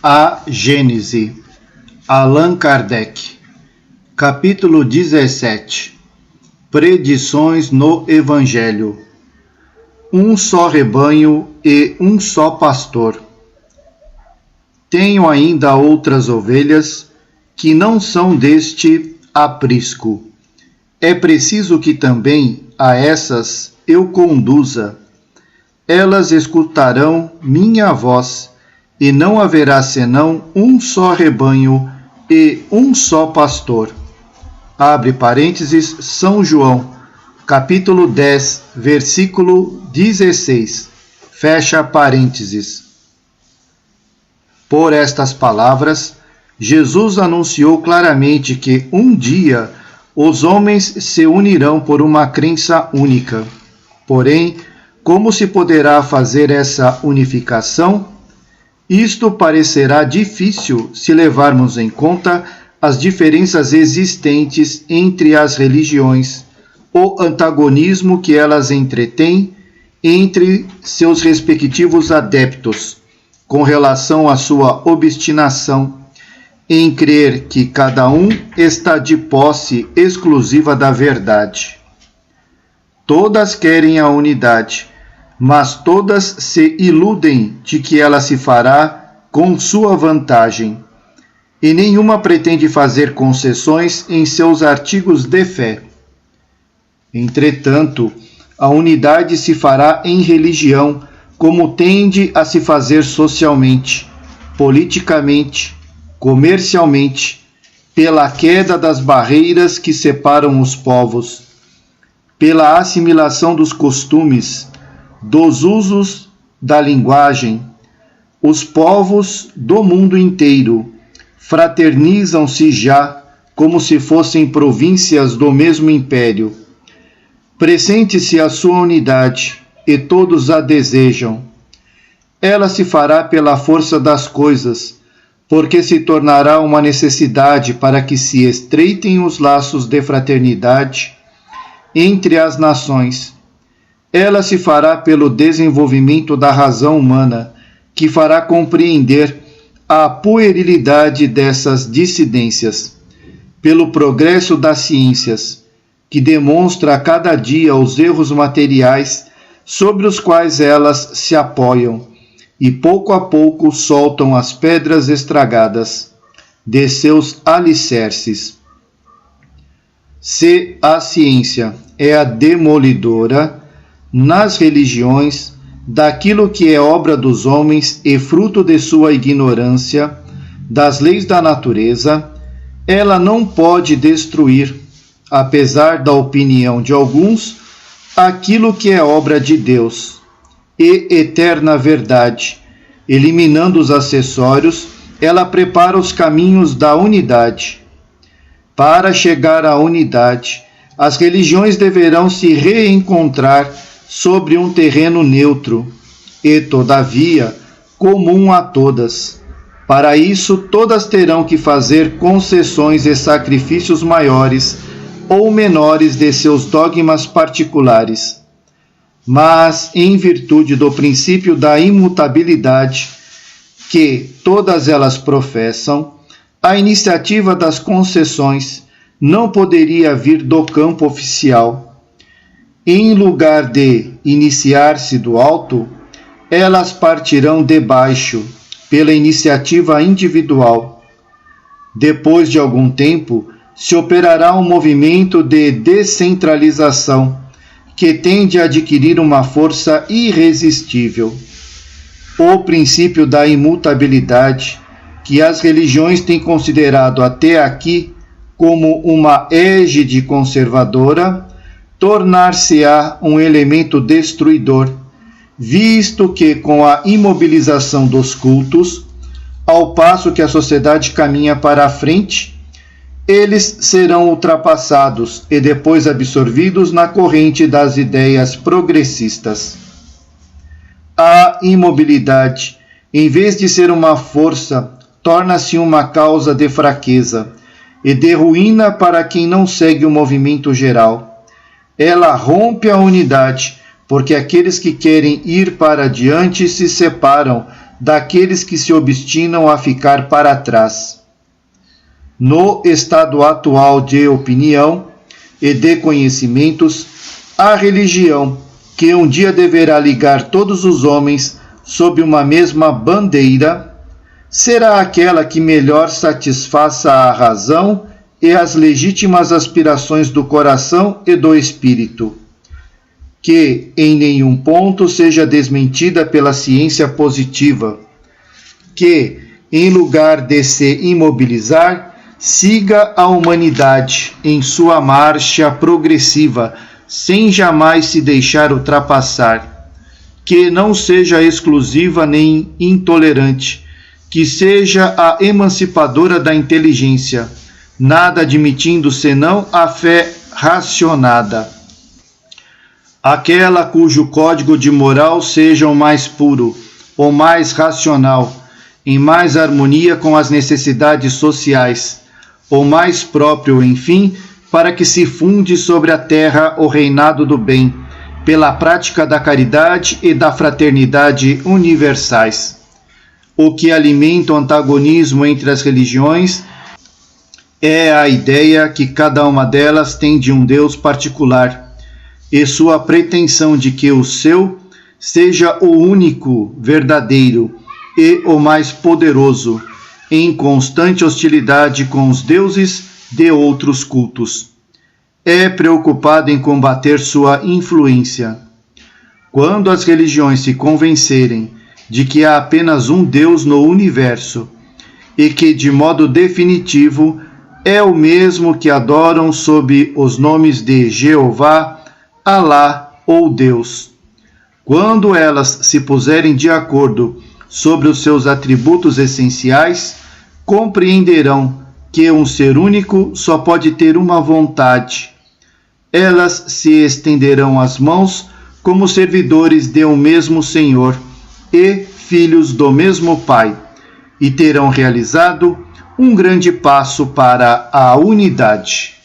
A Gênese, Allan Kardec. Capítulo 17. Predições no Evangelho. Um só rebanho e um só pastor. Tenho ainda outras ovelhas que não são deste aprisco. É preciso que também a essas eu conduza. Elas escutarão minha voz, e não haverá senão um só rebanho e um só pastor. Abre parênteses, São João, capítulo 10, versículo 16. Fecha parênteses. Por estas palavras, Jesus anunciou claramente que um dia os homens se unirão por uma crença única. Porém, como se poderá fazer essa unificação? Isto parecerá difícil se levarmos em conta as diferenças existentes entre as religiões, o antagonismo que elas entretêm entre seus respectivos adeptos, com relação à sua obstinação em crer que cada um está de posse exclusiva da verdade. Todas querem a unidade, mas todas se iludem de que ela se fará com sua vantagem, e nenhuma pretende fazer concessões em seus artigos de fé. Entretanto, a unidade se fará em religião, como tende a se fazer socialmente, politicamente, comercialmente, pela queda das barreiras que separam os povos, pela assimilação dos costumes, dos usos da linguagem. Os povos do mundo inteiro fraternizam-se já como se fossem províncias do mesmo império. Pressente-se a sua unidade e todos a desejam. Ela se fará pela força das coisas, porque se tornará uma necessidade para que se estreitem os laços de fraternidade entre as nações. Ela se fará pelo desenvolvimento da razão humana, que fará compreender a puerilidade dessas dissidências, pelo progresso das ciências, que demonstra a cada dia os erros materiais sobre os quais elas se apoiam, e pouco a pouco soltam as pedras estragadas de seus alicerces. Se a ciência é a demolidora nas religiões daquilo que é obra dos homens e fruto de sua ignorância das leis da natureza, ela não pode destruir, apesar da opinião de alguns, aquilo que é obra de Deus e eterna verdade. Eliminando os acessórios, ela prepara os caminhos da unidade. Para chegar à unidade, as religiões deverão se reencontrar sobre um terreno neutro e, todavia, comum a todas. Para isso, todas terão que fazer concessões e sacrifícios maiores ou menores de seus dogmas particulares. Mas, em virtude do princípio da imutabilidade que todas elas professam, a iniciativa das concessões não poderia vir do campo oficial. Em lugar de iniciar-se do alto, elas partirão de baixo, pela iniciativa individual. Depois de algum tempo, se operará um movimento de descentralização, que tende a adquirir uma força irresistível. O princípio da imutabilidade, que as religiões têm considerado até aqui como uma égide conservadora, tornar-se-á um elemento destruidor, visto que, com a imobilização dos cultos, ao passo que a sociedade caminha para a frente, eles serão ultrapassados e depois absorvidos na corrente das ideias progressistas. A imobilidade, em vez de ser uma força, torna-se uma causa de fraqueza e de ruína para quem não segue o movimento geral. Ela rompe a unidade, porque aqueles que querem ir para adiante se separam daqueles que se obstinam a ficar para trás. No estado atual de opinião e de conhecimentos, a religião, que um dia deverá ligar todos os homens sob uma mesma bandeira, será aquela que melhor satisfaça a razão e as legítimas aspirações do coração e do espírito, que em nenhum ponto seja desmentida pela ciência positiva, que, em lugar de se imobilizar, siga a humanidade em sua marcha progressiva, sem jamais se deixar ultrapassar, que não seja exclusiva nem intolerante, que seja a emancipadora da inteligência, nada admitindo senão a fé racionada. Aquela cujo código de moral seja o mais puro, o mais racional, em mais harmonia com as necessidades sociais, o mais próprio, enfim, para que se funde sobre a terra o reinado do bem, pela prática da caridade e da fraternidade universais. O que alimenta o antagonismo entre as religiões é a ideia que cada uma delas tem de um Deus particular, e sua pretensão de que o seu seja o único, verdadeiro e o mais poderoso, em constante hostilidade com os deuses de outros cultos. É preocupada em combater sua influência. Quando as religiões se convencerem de que há apenas um Deus no universo e que, de modo definitivo, é o mesmo que adoram sob os nomes de Jeová, Alá ou Deus. Quando elas se puserem de acordo sobre os seus atributos essenciais, compreenderão que um ser único só pode ter uma vontade. Elas se estenderão as mãos como servidores de um mesmo Senhor e filhos do mesmo Pai, e terão realizado um grande passo para a unidade.